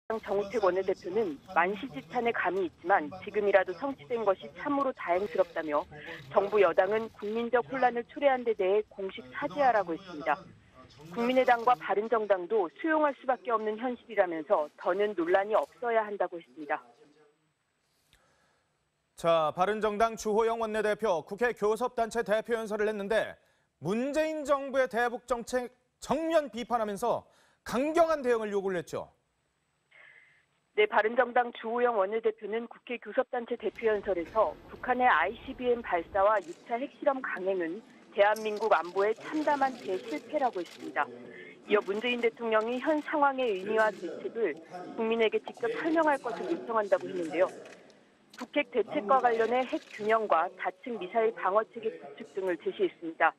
정우택 원내대표는 만시지탄의 감이 있지만 지금이라도 성취된 것이 참으로 다행스럽다며 정부 여당은 국민적 혼란을 초래한 데 대해 공식 사죄하라고 했습니다. 국민의당과 바른정당도 수용할 수밖에 없는 현실이라면서 더는 논란이 없어야 한다고 했습니다. 자, 바른정당 주호영 원내대표 국회 교섭단체 대표연설을 했는데 문재인 정부의 대북 정책 정면 비판하면서 강경한 대응을 요구를 했죠. 네, 바른정당 주호영 원내대표는 국회 교섭단체 대표연설에서 북한의 ICBM 발사와 6차 핵실험 강행은 대한민국 안보의 참담한 대실패라고 했습니다. 이어 문재인 대통령이 현 상황의 의미와 대책을 국민에게 직접 설명할 것을 요청한다고 했는데요. 북핵 대책과 관련해 핵 균형과 다층 미사일 방어체계 구축 등을 제시했습니다.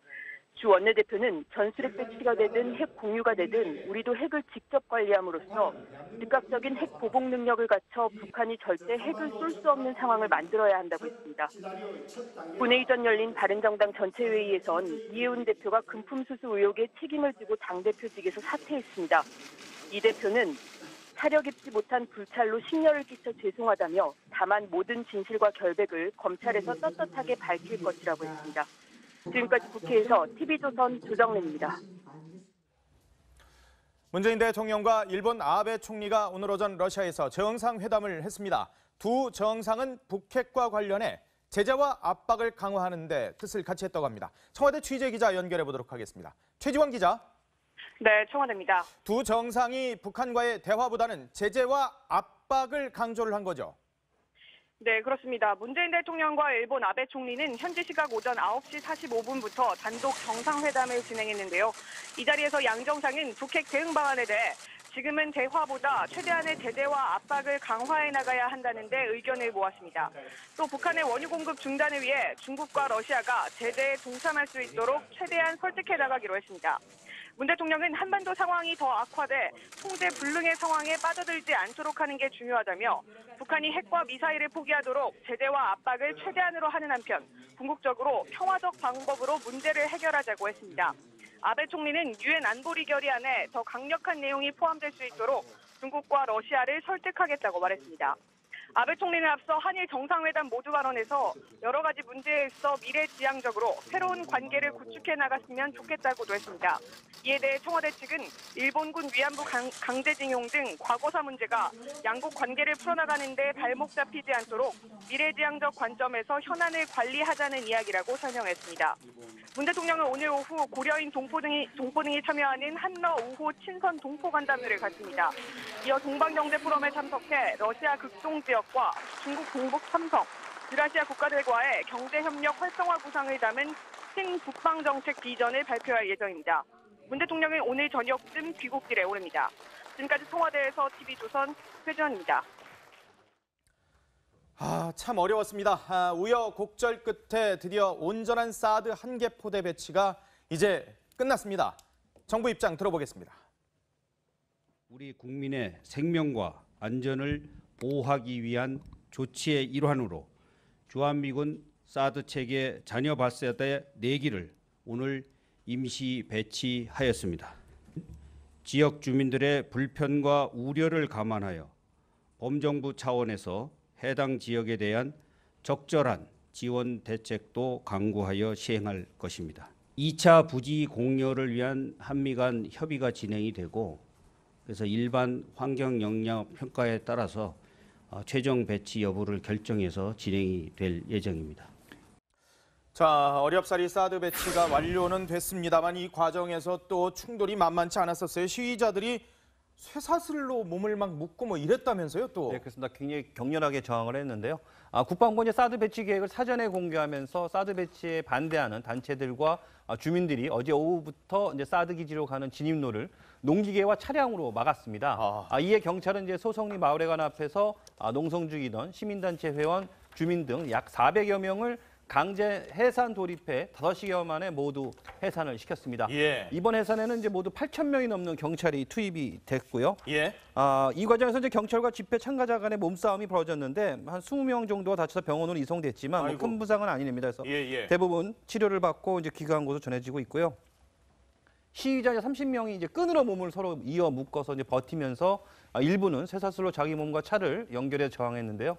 주 원내대표는 전술핵 배치가 되든 핵 공유가 되든 우리도 핵을 직접 관리함으로써 즉각적인 핵 보복 능력을 갖춰 북한이 절대 핵을 쏠 수 없는 상황을 만들어야 한다고 했습니다. 본회의 전 열린 바른정당 전체회의에선 이해운 대표가 금품수수 의혹에 책임을 지고 당대표직에서 사퇴했습니다. 이 대표는 사력 입지 못한 불찰로 심려를 끼쳐 죄송하다며 다만 모든 진실과 결백을 검찰에서 떳떳하게 밝힐 것이라고 했습니다. 지금까지 국회에서 TV조선 조정래입니다. 문재인 대통령과 일본 아베 총리가 오늘 오전 러시아에서 정상회담을 했습니다. 두 정상은 북핵과 관련해 제재와 압박을 강화하는 데 뜻을 같이 했다고 합니다. 청와대 취재기자 연결해 보도록 하겠습니다. 최지원 기자. 네, 청와대입니다. 두 정상이 북한과의 대화보다는 제재와 압박을 강조를 한 거죠. 네, 그렇습니다. 문재인 대통령과 일본 아베 총리는 현지 시각 오전 9시 45분부터 단독 정상회담을 진행했는데요. 이 자리에서 양 정상은 북핵 대응 방안에 대해 지금은 대화보다 최대한의 제재와 압박을 강화해 나가야 한다는 데 의견을 모았습니다. 또 북한의 원유 공급 중단을 위해 중국과 러시아가 제재에 동참할 수 있도록 최대한 설득해 나가기로 했습니다. 문 대통령은 한반도 상황이 더 악화돼 통제 불능의 상황에 빠져들지 않도록 하는 게 중요하다며 북한이 핵과 미사일을 포기하도록 제재와 압박을 최대한으로 하는 한편 궁극적으로 평화적 방법으로 문제를 해결하자고 했습니다. 아베 총리는 유엔 안보리 결의안에 더 강력한 내용이 포함될 수 있도록 중국과 러시아를 설득하겠다고 말했습니다. 아베 총리는 앞서 한일 정상회담 모두 발언에서 여러 가지 문제에 있어 미래지향적으로 새로운 관계를 구축해 나갔으면 좋겠다고도 했습니다. 이에 대해 청와대 측은 일본군 위안부 강제징용 등 과거사 문제가 양국 관계를 풀어나가는 데 발목 잡히지 않도록 미래지향적 관점에서 현안을 관리하자는 이야기라고 설명했습니다. 문 대통령은 오늘 오후 고려인 동포 등이 참여하는 한러 5호 친선 동포 간담회를 갖습니다. 이어 동방경제 포럼에 참석해 러시아 극동 지역과 중국 동북 삼성, 유라시아 국가들과의 경제협력 활성화 구상을 담은 신북방정책 비전을 발표할 예정입니다. 문 대통령은 오늘 저녁쯤 귀국길에 오릅니다. 지금까지 청와대에서 TV조선 최지원입니다. 참 어려웠습니다. 우여곡절 끝에 드디어 온전한 사드 한개 포대 배치가 이제 끝났습니다. 정부 입장 들어보겠습니다. 우리 국민의 생명과 안전을 보호하기 위한 조치의 일환으로 주한미군 사드 체계 잔여 발사대 4기를 오늘 임시 배치하였습니다. 지역 주민들의 불편과 우려를 감안하여 범정부 차원에서 해당 지역에 대한 적절한 지원 대책도 강구하여 시행할 것입니다. 2차 부지 공여를 위한 한미 간 협의가 진행이 되고 그래서 일반 환경 영향 평가에 따라서 최종 배치 여부를 결정해서 진행이 될 예정입니다. 자, 어렵사리 사드 배치가 완료는 됐습니다만 이 과정에서 또 충돌이 만만치 않았었어요. 시위자들이 쇠사슬로 몸을 막 묶고 뭐 이랬다면서요, 또? 네, 그렇습니다. 굉장히 격렬하게 저항을 했는데요. 국방부는 사드 배치 계획을 사전에 공개하면서 사드 배치에 반대하는 단체들과 주민들이 어제 오후부터 이제 사드 기지로 가는 진입로를 농기계와 차량으로 막았습니다. 이에 경찰은 이제 소성리 마을회관 앞에서 농성 중이던 시민단체 회원, 주민 등 약 400여 명을 강제 해산 돌입해 5시간 만에 모두 해산을 시켰습니다. 예. 이번 해산에는 이제 모두 8,000명이 넘는 경찰이 투입이 됐고요. 예. 이 과정에서 이제 경찰과 집회 참가자 간의 몸싸움이 벌어졌는데 한 20명 정도가 다쳐서 병원으로 이송됐지만 뭐 큰 부상은 아닙니다. 그래서 대부분 치료를 받고 이제 귀가한 것으로 전해지고 있고요. 시위자 30명이 이제 끈으로 몸을 서로 이어 묶어서 이제 버티면서 일부는 쇠사슬로 자기 몸과 차를 연결해 저항했는데요.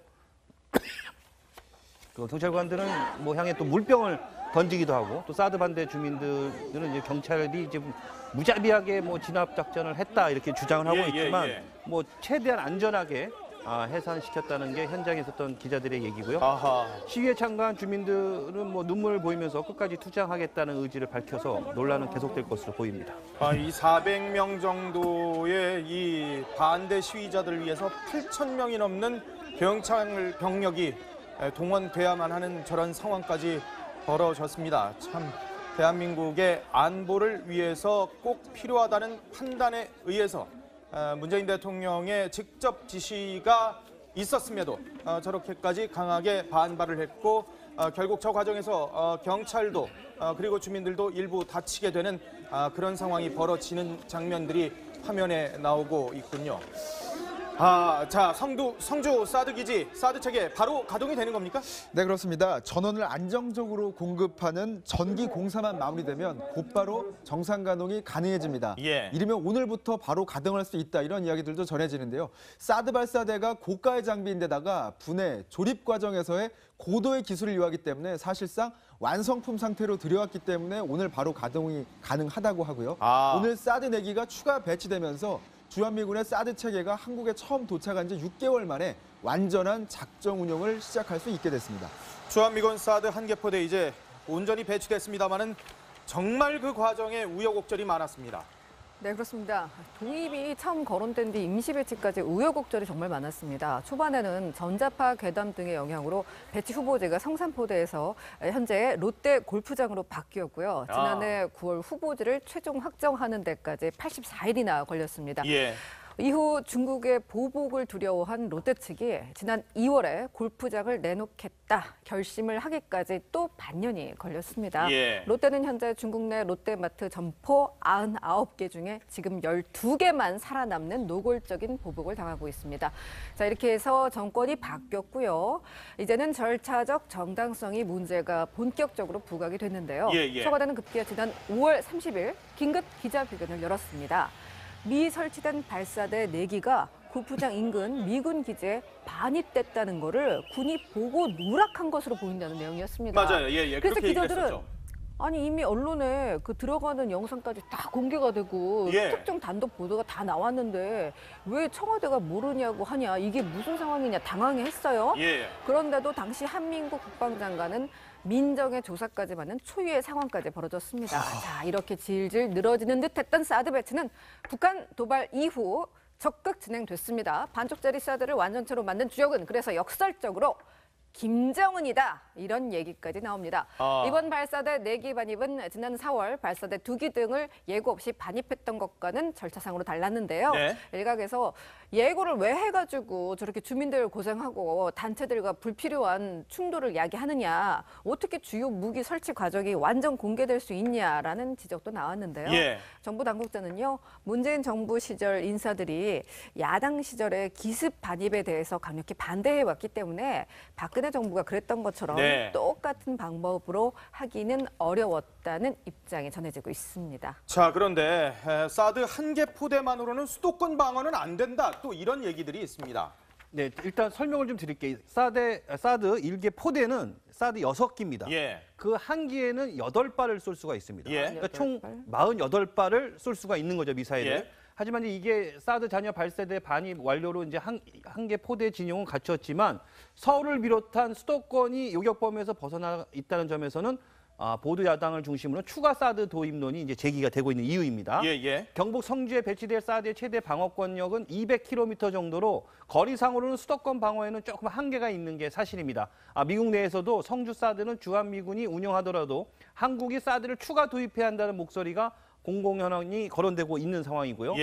그 경찰관들은 뭐 향해 또 물병을 던지기도 하고 또 사드 반대 주민들은 이제 경찰이 이제 무자비하게 뭐 진압 작전을 했다 이렇게 주장을 하고 있지만 뭐 최대한 안전하게 해산시켰다는 게 현장에 있었던 기자들의 얘기고요. 아하. 시위에 참가한 주민들은 뭐 눈물을 보이면서 끝까지 투쟁하겠다는 의지를 밝혀서 논란은 계속될 것으로 보입니다. 이 400명 정도의 이 반대 시위자들을 위해서 8,000명이 넘는 경찰 병력이 동원돼야만 하는 저런 상황까지 벌어졌습니다. 참 대한민국의 안보를 위해서 꼭 필요하다는 판단에 의해서 문재인 대통령의 직접 지시가 있었음에도 저렇게까지 강하게 반발을 했고 결국 저 과정에서 경찰도 그리고 주민들도 일부 다치게 되는 그런 상황이 벌어지는 장면들이 화면에 나오고 있군요. 자, 성주 사드 기지, 사드 체계 바로 가동이 되는 겁니까? 네, 그렇습니다. 전원을 안정적으로 공급하는 전기 공사만 마무리되면 곧바로 정상 가동이 가능해집니다. 예. 이르면 오늘부터 바로 가동할 수 있다 이런 이야기들도 전해지는데요. 사드 발사대가 고가의 장비인데다가 분해, 조립 과정에서의 고도의 기술을 요하기 때문에 사실상 완성품 상태로 들여왔기 때문에 오늘 바로 가동이 가능하다고 하고요. 오늘 사드 4기가 추가 배치되면서 주한미군의 사드 체계가 한국에 처음 도착한 지 6개월 만에 완전한 작전 운영을 시작할 수 있게 됐습니다. 주한미군 사드 한개포대 이제 온전히 배치됐습니다마는 정말 그 과정에 우여곡절이 많았습니다. 네, 그렇습니다. 도입이 처음 거론된 뒤 임시 배치까지 우여곡절이 정말 많았습니다. 초반에는 전자파 괴담 등의 영향으로 배치 후보지가 성산포대에서 현재 롯데 골프장으로 바뀌었고요. 지난해 9월 후보지를 최종 확정하는 데까지 84일이나 걸렸습니다. 예. 이후 중국의 보복을 두려워한 롯데 측이 지난 2월에 골프장을 내놓겠다 결심을 하기까지 또 반년이 걸렸습니다. 예. 롯데는 현재 중국 내 롯데마트 점포 99개 중에 지금 12개만 살아남는 노골적인 보복을 당하고 있습니다. 자, 이렇게 해서 정권이 바뀌었고요. 이제는 절차적 정당성이 문제가 본격적으로 부각이 됐는데요. 청와대는 급기야 지난 5월 30일 긴급 기자회견을 열었습니다. 미 설치된 발사대 4기가 골프장 인근 미군 기지에 반입됐다는 거를 군이 보고 누락한 것으로 보인다는 내용이었습니다. 맞아요. 그래서 그렇게 기자들은 얘기했었죠. 아니 이미 언론에 그 들어가는 영상까지 다 공개가 되고 특정 단독 보도가 다 나왔는데 왜 청와대가 모르냐고 하냐, 이게 무슨 상황이냐 당황했어요. 그런데도 당시 한민국 국방장관은 민정의 조사까지 받는 초유의 상황까지 벌어졌습니다. 자, 이렇게 질질 늘어지는 듯했던 사드 배치는 북한 도발 이후 적극 진행됐습니다. 반쪽짜리 사드를 완전체로 만든 주역은 그래서 역설적으로 김정은이다, 이런 얘기까지 나옵니다. 이번 발사대 4기 반입은 지난 4월 발사대 2기 등을 예고 없이 반입했던 것과는 절차상으로 달랐는데요. 일각에서 예고를 왜 해가지고 저렇게 주민들 고생하고 단체들과 불필요한 충돌을 야기하느냐, 어떻게 주요 무기 설치 과정이 완전 공개될 수 있냐라는 지적도 나왔는데요. 정부 당국자는요, 문재인 정부 시절 인사들이 야당 시절에 기습 반입에 대해서 강력히 반대해왔기 때문에 박근혜 정부가 그랬던 것처럼 똑같은 방법으로 하기는 어려웠다는 입장이 전해지고 있습니다. 자, 그런데 사드 한 개 포대만으로는 수도권 방어는 안 된다, 또 이런 얘기들이 있습니다. 네, 일단 설명을 좀 드릴게요. 사드 1개 포대는 사드 6기입니다. 그 한 기에는 8발을 쏠 수가 있습니다. 그러니까 총 48발을 쏠 수가 있는 거죠, 미사일을. 하지만 이게 사드 잔여 발사대 반입 완료로 이제 한 개 포대 진용은 갖췄지만 서울을 비롯한 수도권이 요격 범위에서 벗어나 있다는 점에서는 보도 야당을 중심으로 추가 사드 도입론이 이제 제기가 되고 있는 이유입니다. 경북 성주에 배치될 사드의 최대 방어권력은 200km 정도로 거리상으로는 수도권 방어에는 조금 한계가 있는 게 사실입니다. 미국 내에서도 성주 사드는 주한미군이 운영하더라도 한국이 사드를 추가 도입해야 한다는 목소리가 공공연히 거론되고 있는 상황이고요.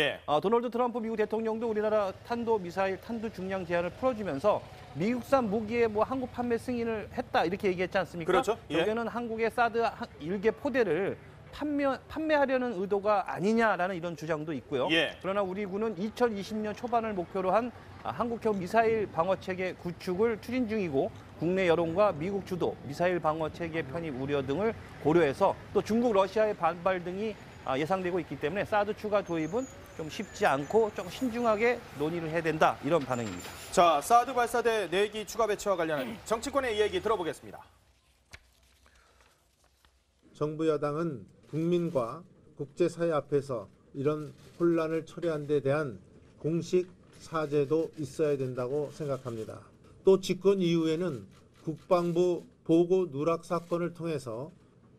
도널드 트럼프 미국 대통령도 우리나라 탄도 미사일 탄두 중량 제한을 풀어주면서 미국산 무기의 한국 판매 승인을 했다, 이렇게 얘기했지 않습니까? 그렇죠. 여기는 한국의 사드 1개 포대를 판매하려는 의도가 아니냐라는 이런 주장도 있고요. 그러나 우리 군은 2020년 초반을 목표로 한 한국형 미사일 방어체계 구축을 추진 중이고 국내 여론과 미국 주도 미사일 방어체계 편입 우려 등을 고려해서 또 중국, 러시아의 반발 등이 예상되고 있기 때문에 사드 추가 도입은 좀 쉽지 않고 좀 신중하게 논의를 해야 된다 이런 반응입니다. 자, 사드 발사대 4기 추가 배치와 관련한 정치권의 이야기 들어보겠습니다. 정부 여당은 국민과 국제사회 앞에서 이런 혼란을 초래한 데 대한 공식 사죄도 있어야 된다고 생각합니다. 또 집권 이후에는 국방부 보고 누락 사건을 통해서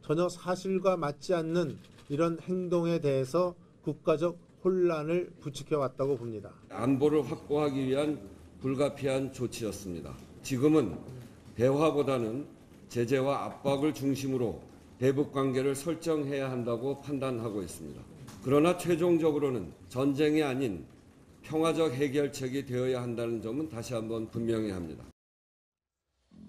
전혀 사실과 맞지 않는 이런 행동에 대해서 국가적 혼란을 부추겨왔다고 봅니다. 안보를 확보하기 위한 불가피한 조치였습니다. 지금은 대화보다는 제재와 압박을 중심으로 대북 관계를 설정해야 한다고 판단하고 있습니다. 그러나 최종적으로는 전쟁이 아닌 평화적 해결책이 되어야 한다는 점은 다시 한번 분명히 합니다.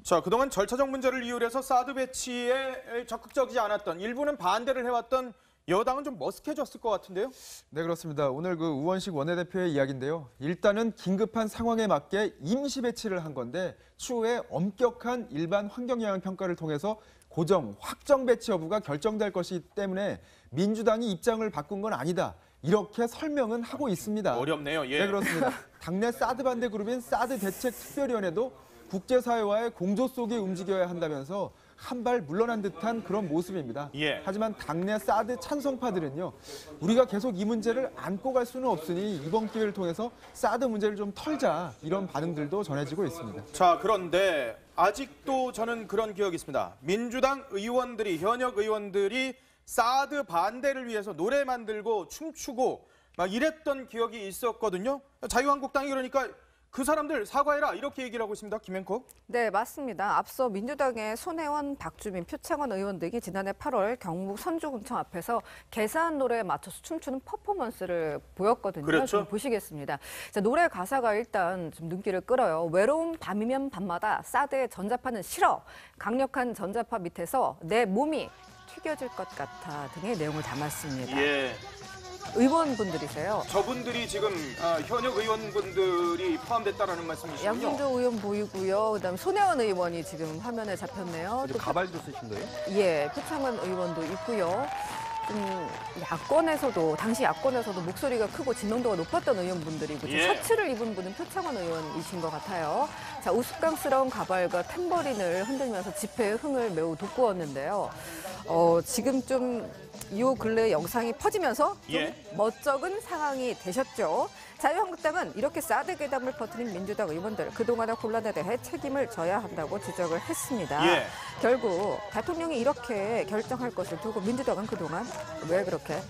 자, 그동안 절차적 문제를 이유로 해서 사드 배치에 적극적이지 않았던, 일부는 반대를 해왔던 여당은 좀 머쓱해졌을 것 같은데요? 네, 그렇습니다. 오늘 그 우원식 원내대표의 이야기인데요. 일단은 긴급한 상황에 맞게 임시 배치를 한 건데 추후에 엄격한 일반 환경영향 평가를 통해서 고정, 확정 배치 여부가 결정될 것이기 때문에 민주당이 입장을 바꾼 건 아니다. 이렇게 설명은 하고 있습니다. 어렵네요. 예. 네, 그렇습니다. 당내 사드 반대 그룹인 사드 대책특별위원회도 국제사회와의 공조 속에 움직여야 한다면서 한 발 물러난 듯한 그런 모습입니다. 예. 하지만 당내 사드 찬성파들은요. 우리가 계속 이 문제를 안고 갈 수는 없으니 이번 기회를 통해서 사드 문제를 좀 털자 이런 반응들도 전해지고 있습니다. 자, 그런데 아직도 저는 그런 기억이 있습니다. 민주당 의원들이, 현역 의원들이 사드 반대를 위해서 노래 만들고 춤추고 막 이랬던 기억이 있었거든요. 자유한국당이 그러니까 그 사람들 사과해라 이렇게 얘기를 하고 있습니다. 김앤콕. 네, 맞습니다. 앞서 민주당의 손혜원, 박주민, 표창원 의원 등이 지난해 8월 경북 선주군청 앞에서 개사한 노래에 맞춰서 춤추는 퍼포먼스를 보였거든요. 그렇죠. 좀 보시겠습니다. 자, 노래 가사가 일단 좀 눈길을 끌어요. 외로운 밤이면 밤마다 사드의 전자파는 싫어. 강력한 전자파 밑에서 내 몸이 튀겨질 것 같아 등의 내용을 담았습니다. 예. 의원분들이세요. 저분들이 지금 현역 의원분들이 포함됐다라는 말씀이시군요. 양승조 의원 보이고요. 그다음 손혜원 의원이 지금 화면에 잡혔네요. 또 가발도 쓰신 거예요? 예, 표창원 의원도 있고요. 야권에서도 당시 야권에서도 목소리가 크고 지명도가 높았던 의원분들이고 예. 셔츠를 입은 분은 표창원 의원이신 것 같아요. 자, 우스꽝스러운 가발과 탬버린을 흔들면서 집회의 흥을 매우 돋구었는데요. 지금 좀 요 근래 영상이 퍼지면서 좀 예. 멋쩍은 상황이 되셨죠. 자유한국당은 이렇게 사드 괴담을 퍼뜨린 민주당 의원들 그동안의 혼란에 대해 책임을 져야 한다고 지적을 했습니다. 예. 결국 대통령이 이렇게 결정할 것을 두고 민주당은 그동안 왜 그렇게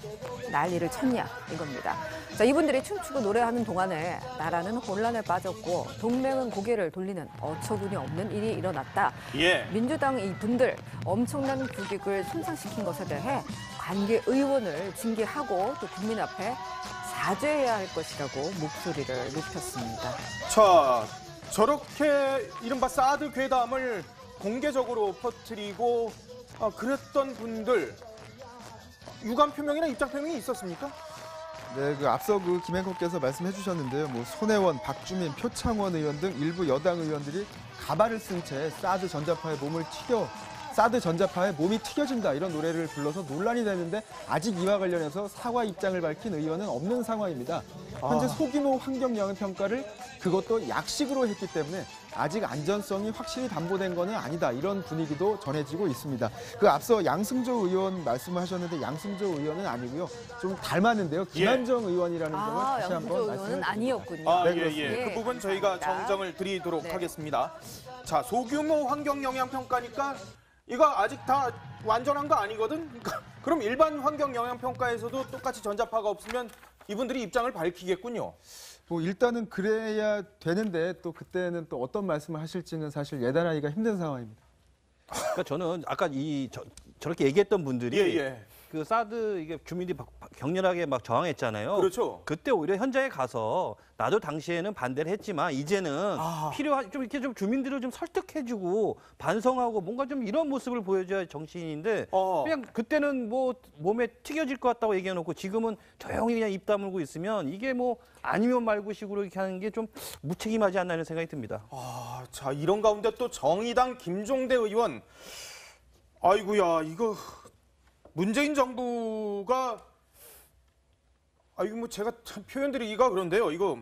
난리를 쳤냐 이겁니다. 자, 이분들이 춤추고 노래하는 동안에 나라는 혼란에 빠졌고 동맹은 고개를 돌리는 어처구니 없는 일이 일어났다. 예. 민주당 이분들 엄청난 국익을 손상시킨 것에 대해 관계 의원을 징계하고 또 국민 앞에 사죄해야 할 것이라고 목소리를 높였습니다. 자, 저렇게 이른바 사드 괴담을 공개적으로 퍼뜨리고 그랬던 분들 유감 표명이나 입장 표명이 있었습니까? 네, 그 앞서 그 김앤국께서 말씀해 주셨는데요. 뭐 손혜원, 박주민, 표창원 의원 등 일부 여당 의원들이 가발을 쓴 채 사드 전자파에 몸이 튀겨진다 이런 노래를 불러서 논란이 됐는데 아직 이와 관련해서 사과 입장을 밝힌 의원은 없는 상황입니다. 현재 소규모 환경 영향 평가를 그것도 약식으로 했기 때문에 아직 안전성이 확실히 담보된 것은 아니다 이런 분위기도 전해지고 있습니다. 그 앞서 양승조 의원 말씀을 하셨는데 양승조 의원은 아니고요. 좀 닮았는데요. 김한정 의원이라는 점을 다시 양승조 한번 의원은 말씀을 아니었군요. 네, 예, 그렇습니다. 예. 그 부분 저희가 그렇습니다. 정정을 드리도록 네. 하겠습니다. 자, 소규모 환경 영향 평가니까 이거 아직 다 완전한 거 아니거든? 그럼 일반 환경 영향 평가에서도 똑같이 전자파가 없으면 이분들이 입장을 밝히겠군요. 뭐 일단은 그래야 되는데 또 그때는 또 어떤 말씀을 하실지는 사실 예단하기가 힘든 상황입니다. 그러니까 저는 아까 저렇게 얘기했던 분들이 예. 그 사드 이게 주민들이 격렬하게 막 저항했잖아요. 그렇죠. 그때 오히려 현장에 가서 나도 당시에는 반대를 했지만 이제는 필요한 좀 이렇게 좀 주민들을 좀 설득해주고 반성하고 뭔가 좀 이런 모습을 보여줘야 정치인인데 그냥 그때는 뭐 몸에 튀겨질 것 같다고 얘기해놓고 지금은 조용히 그냥 입 다물고 있으면 이게 뭐 아니면 말고식으로 이렇게 하는 게 좀 무책임하지 않나 이런 생각이 듭니다. 자, 이런 가운데 또 정의당 김종대 의원. 아이고야, 이거 문재인 정부가 이거 뭐 제가 참 표현드리기가 그런데요. 이거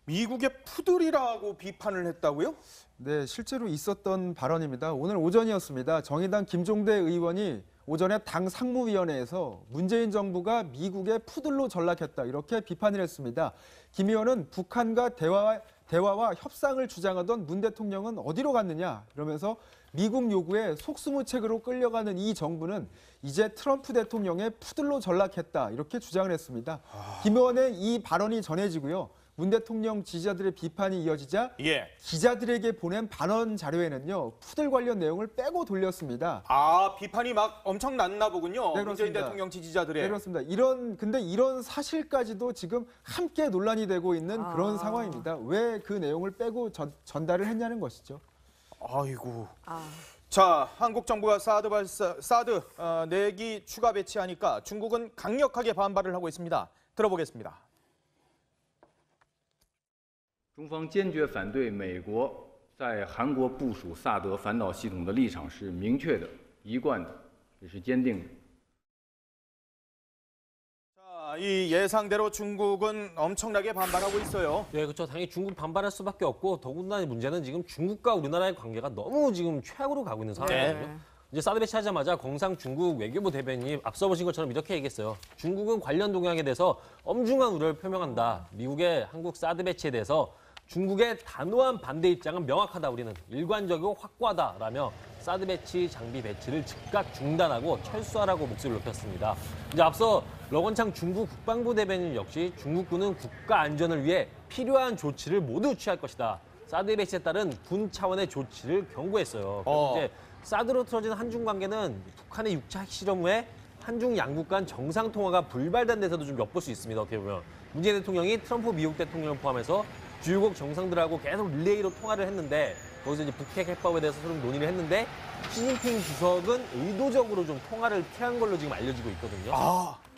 미국의 푸들이라고 비판을 했다고요? 네, 실제로 있었던 발언입니다. 오늘 오전이었습니다. 정의당 김종대 의원이 오전에 당 상무위원회에서 문재인 정부가 미국의 푸들로 전락했다 이렇게 비판을 했습니다. 김 의원은 북한과 대화와 협상을 주장하던 문 대통령은 어디로 갔느냐 이러면서 미국 요구에 속수무책으로 끌려가는 이 정부는 이제 트럼프 대통령의 푸들로 전락했다 이렇게 주장을 했습니다. 김 의원의 이 발언이 전해지고요. 문 대통령 지지자들의 비판이 이어지자 기자들에게 보낸 발언 자료에는요. 푸들 관련 내용을 빼고 돌렸습니다. 비판이 막 엄청 났나 보군요. 네, 문재인 그렇습니다. 대통령 지지자들의. 네, 그렇습니다. 이런 사실까지도 지금 함께 논란이 되고 있는 그런 상황입니다. 왜 그 내용을 빼고 전달을 했냐는 것이죠. 아이고. 자, 한국 정부가 사드 4기 추가 배치하니까 중국은 강력하게 반발을 하고 있습니다. 들어보겠습니다. 中方坚决反对美国在韩国部署萨德反导系统的立场是明确的、一贯的，也是坚定的。 자, 이 예상대로 중국은 엄청나게 반발하고 있어요. 네, 그렇죠. 당연히 중국 반발할 수밖에 없고 더군다나 문제는 지금 중국과 우리나라의 관계가 너무 지금 최악으로 가고 있는 상황이거든요. 이제 사드 배치하자마자 공상 중국 외교부 대변인이 앞서 보신 것처럼 이렇게 얘기했어요. 중국은 관련 동향에 대해서 엄중한 우려를 표명한다. 미국의 한국 사드 배치에 대해서 중국의 단호한 반대 입장은 명확하다. 우리는 일관적이고 확고하다라며 사드 배치 장비 배치를 즉각 중단하고 철수하라고 목소리를 높였습니다. 이제 앞서 러건창 중국 국방부 대변인 역시 중국군은 국가 안전을 위해 필요한 조치를 모두 취할 것이다. 사드 배치에 따른 군 차원의 조치를 경고했어요. 이제 사드로 틀어진 한중 관계는 북한의 6차 핵실험 후에 한중 양국 간 정상 통화가 불발된 데서도 좀 엿볼 수 있습니다. 어떻게 보면 문재인 대통령이 트럼프 미국 대통령을 포함해서 주요국 정상들하고 계속 릴레이로 통화를 했는데 거기서 이제 북핵 해법에 대해서 서로 논의를 했는데 시진핑 주석은 의도적으로 좀 통화를 피한 걸로 지금 알려지고 있거든요.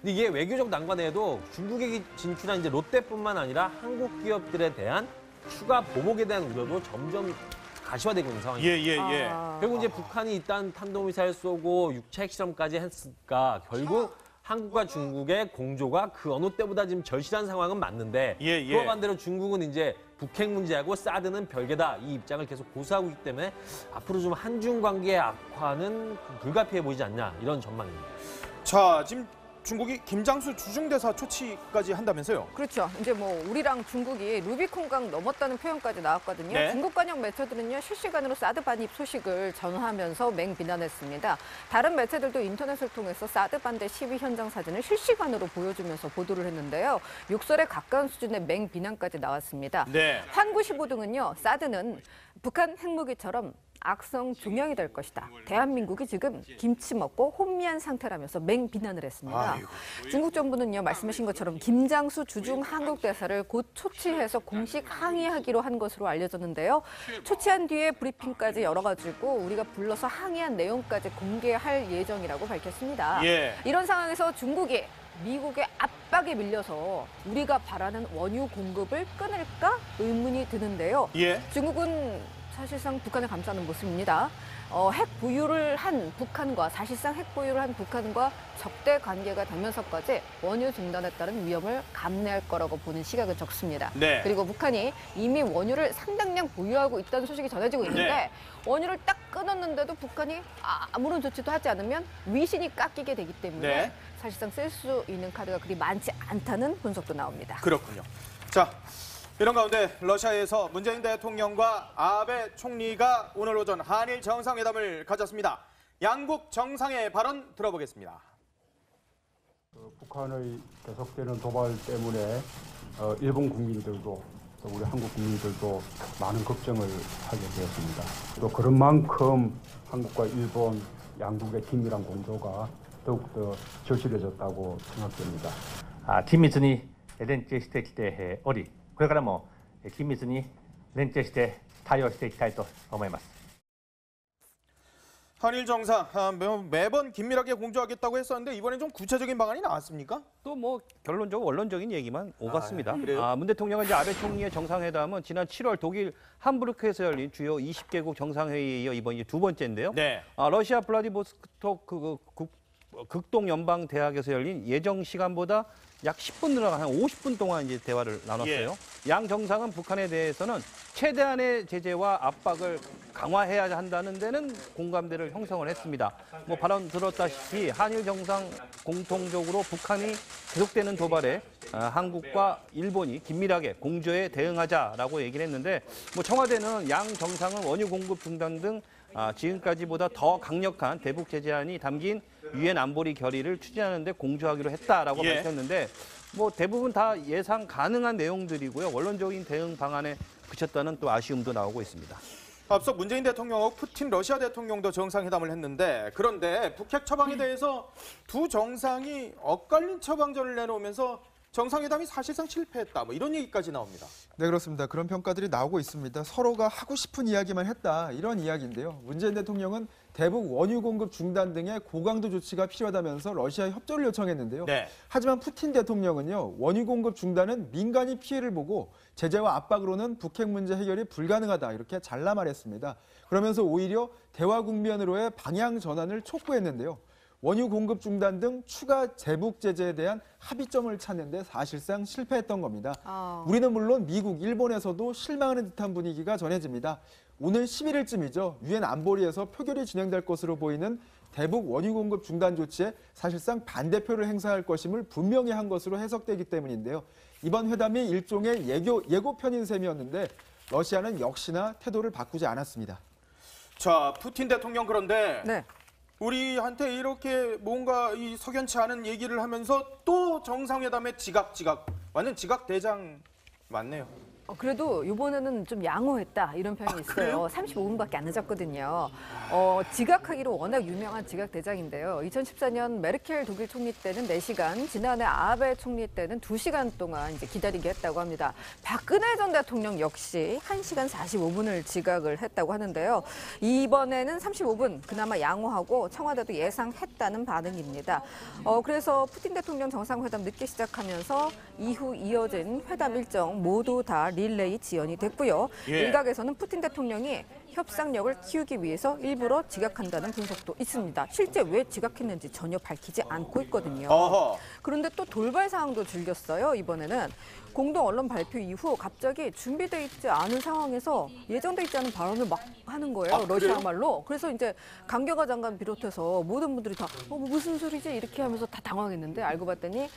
근데 이게 외교적 난관에도 중국에 진출한 이제 롯데뿐만 아니라 한국 기업들에 대한 추가 보복에 대한 우려도 점점 가시화되고 있는 상황입니다. 결국 이제 북한이 일단 탄도미사일 쏘고 6차 핵실험까지 했으니까 결국 한국과 중국의 공조가 그 어느 때보다 지금 절실한 상황은 맞는데 그와 반대로 중국은 이제 북핵 문제하고 사드는 별개다 이 입장을 계속 고수하고 있기 때문에 앞으로 좀 한중 관계 악화는 불가피해 보이지 않냐 이런 전망입니다. 자, 지금 중국이 김장수 주중대사 초치까지 한다면서요? 그렇죠. 이제 뭐 우리랑 중국이 루비콘강 넘었다는 표현까지 나왔거든요. 네. 중국 관영 매체들은요 실시간으로 사드 반입 소식을 전하면서 맹비난했습니다. 다른 매체들도 인터넷을 통해서 사드 반대 시위 현장 사진을 실시간으로 보여주면서 보도를 했는데요. 욕설에 가까운 수준의 맹비난까지 나왔습니다. 환구시보 등은요 사드는 북한 핵무기처럼 악성 종양이 될 것이다. 대한민국이 지금 김치 먹고 혼미한 상태라면서 맹비난을 했습니다. 중국 정부는요 말씀하신 것처럼 김장수 주중 한국 대사를 곧 초치해서 공식 항의하기로 한 것으로 알려졌는데요. 초치한 뒤에 브리핑까지 열어가지고 우리가 불러서 항의한 내용까지 공개할 예정이라고 밝혔습니다. 이런 상황에서 중국이 미국의 압박에 밀려서 우리가 바라는 원유 공급을 끊을까 의문이 드는데요. 중국은 사실상 북한을 감싸는 모습입니다. 핵 보유를 한 북한과 사실상 핵 보유를 한 북한과 적대 관계가 되면서까지 원유 중단에 따른 위험을 감내할 거라고 보는 시각은 적습니다. 그리고 북한이 이미 원유를 상당량 보유하고 있다는 소식이 전해지고 있는데 원유를 딱 끊었는데도 북한이 아무런 조치도 하지 않으면 위신이 깎이게 되기 때문에 사실상 쓸 수 있는 카드가 그리 많지 않다는 분석도 나옵니다. 그렇군요. 자, 이런 가운데 러시아에서 문재인 대통령과 아베 총리가 오늘 오전 한일 정상회담을 가졌습니다. 양국 정상의 발언 들어보겠습니다. 북한의 계속되는 도발 때문에 일본 국민들도 또 우리 한국 국민들도 많은 걱정을 하게 되었습니다. 또 그런 만큼 한국과 일본 양국의 긴밀한 공조가 더욱더 절실해졌다고 생각됩니다. 緊密に連携してきており、これからも緊密に連携して対応していきたいと思います。 한일 정상 매번 긴밀하게 공조하겠다고 했었는데 이번엔 좀 구체적인 방안이 나왔습니까? 또 뭐 결론적으로 원론적인 얘기만 오갔습니다. 그래요? 문 대통령은 이제 아베 총리의 정상회담은 지난 7월 독일 함부르크에서 열린 주요 20개국 정상회의에 이어 이번 이제 두 번째인데요. 러시아 블라디보스토크 극동 연방대학에서 열린 예정 시간보다 약 10분 늘어난 한 50분 동안 이제 대화를 나눴어요. 양 정상은 북한에 대해서는 최대한의 제재와 압박을 강화해야 한다는 데는 공감대를 형성을 했습니다. 뭐 발언 들었다시피 한일 정상 공통적으로 북한이 계속되는 도발에 한국과 일본이 긴밀하게 공조에 대응하자라고 얘기를 했는데 뭐 청와대는 양 정상은 원유 공급 중단 등 지금까지보다 더 강력한 대북 제재안이 담긴 유엔 안보리 결의를 추진하는 데 공조하기로 했다라고 밝혔는데 뭐 대부분 다 예상 가능한 내용들이고요. 원론적인 대응 방안에 그쳤다는 또 아쉬움도 나오고 있습니다. 앞서 문재인 대통령하고 푸틴 러시아 대통령도 정상회담을 했는데 그런데 북핵 처방에 대해서 두 정상이 엇갈린 처방전을 내놓으면서 정상회담이 사실상 실패했다. 뭐 이런 얘기까지 나옵니다. 네, 그렇습니다. 그런 평가들이 나오고 있습니다. 서로가 하고 싶은 이야기만 했다. 이런 이야기인데요. 문재인 대통령은 대북 원유 공급 중단 등의 고강도 조치가 필요하다면서 러시아에 협조를 요청했는데요. 하지만 푸틴 대통령은요. 원유 공급 중단은 민간이 피해를 보고 제재와 압박으로는 북핵 문제 해결이 불가능하다. 이렇게 잘라 말했습니다. 그러면서 오히려 대화 국면으로의 방향 전환을 촉구했는데요. 원유 공급 중단 등 추가 제북 제재에 대한 합의점을 찾는 데 사실상 실패했던 겁니다. 우리는 물론 미국, 일본에서도 실망하는 듯한 분위기가 전해집니다. 오늘 11일쯤이죠. 유엔 안보리에서 표결이 진행될 것으로 보이는 대북 원유 공급 중단 조치에 사실상 반대표를 행사할 것임을 분명히 한 것으로 해석되기 때문인데요. 이번 회담이 일종의 예고편인 셈이었는데 러시아는 역시나 태도를 바꾸지 않았습니다. 자, 푸틴 대통령 그런데 우리한테 이렇게 뭔가 이 석연치 않은 얘기를 하면서 또 정상회담에 지각 완전 지각 대장 맞네요. 그래도 이번에는 좀 양호했다 이런 평이 있어요. 35분밖에 안 늦었거든요. 지각하기로 워낙 유명한 지각 대장인데요. 2014년 메르켈 독일 총리 때는 4시간, 지난해 아베 총리 때는 2시간 동안 이제 기다리게 했다고 합니다. 박근혜 전 대통령 역시 1시간 45분을 지각을 했다고 하는데요. 이번에는 35분 그나마 양호하고 청와대도 예상했다는 반응입니다. 그래서 푸틴 대통령 정상회담 늦게 시작하면서 이후 이어진 회담 일정 모두 다 릴레이 지연이 됐고요. 일각에서는 푸틴 대통령이 협상력을 키우기 위해서 일부러 지각한다는 분석도 있습니다. 실제 왜 지각했는지 전혀 밝히지 않고 있거든요. 그런데 또 돌발 사항도 즐겼어요. 이번에는 공동 언론 발표 이후 갑자기 준비돼 있지 않은 상황에서 예정돼 있지 않은 발언을 막 하는 거예요. 러시아 말로. 그래서 이제 강경화 장관 비롯해서 모든 분들이 다 무슨 소리지 이렇게 하면서 다 당황했는데 알고 봤더니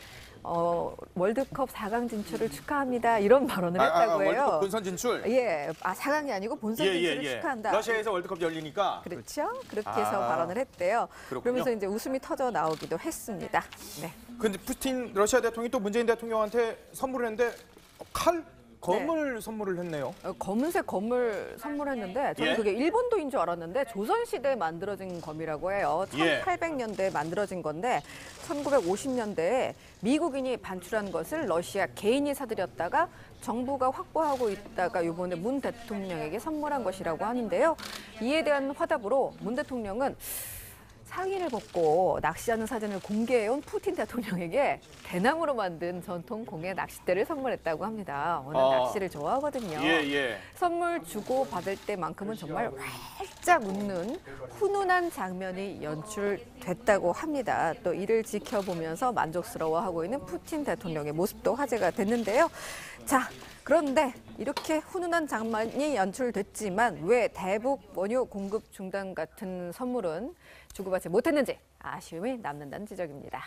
월드컵 4강 진출을 축하합니다. 이런 발언을 했다고 해요. 월드컵 본선 진출? 4강이 아니고 본선 진출을 축하한다. 러시아에서 월드컵 열리니까? 그렇죠. 그렇게 해서 발언을 했대요. 그러면서 이제 웃음이 터져 나오기도 했습니다. 근데 푸틴 러시아 대통령이 또 문재인 대통령한테 선물을 했는데 검을 선물을 했네요. 검은색 검을 선물했는데 저는 그게 일본도인 줄 알았는데 조선시대에 만들어진 검이라고 해요. 1800년대에 만들어진 건데 1950년대에 미국인이 반출한 것을 러시아 개인이 사들였다가 정부가 확보하고 있다가 이번에 문 대통령에게 선물한 것이라고 하는데요. 이에 대한 화답으로 문 대통령은 상의를 벗고 낚시하는 사진을 공개해온 푸틴 대통령에게 대나무로 만든 전통 공예 낚싯대를 선물했다고 합니다. 워낙 낚시를 좋아하거든요. 선물 주고 받을 때만큼은 정말 활짝 웃는 훈훈한 장면이 연출됐다고 합니다. 또 이를 지켜보면서 만족스러워하고 있는 푸틴 대통령의 모습도 화제가 됐는데요. 자, 그런데 이렇게 훈훈한 장면이 연출됐지만 왜 대북 원유 공급 중단 같은 선물은 주고받지 못했는지 아쉬움이 남는다는 지적입니다.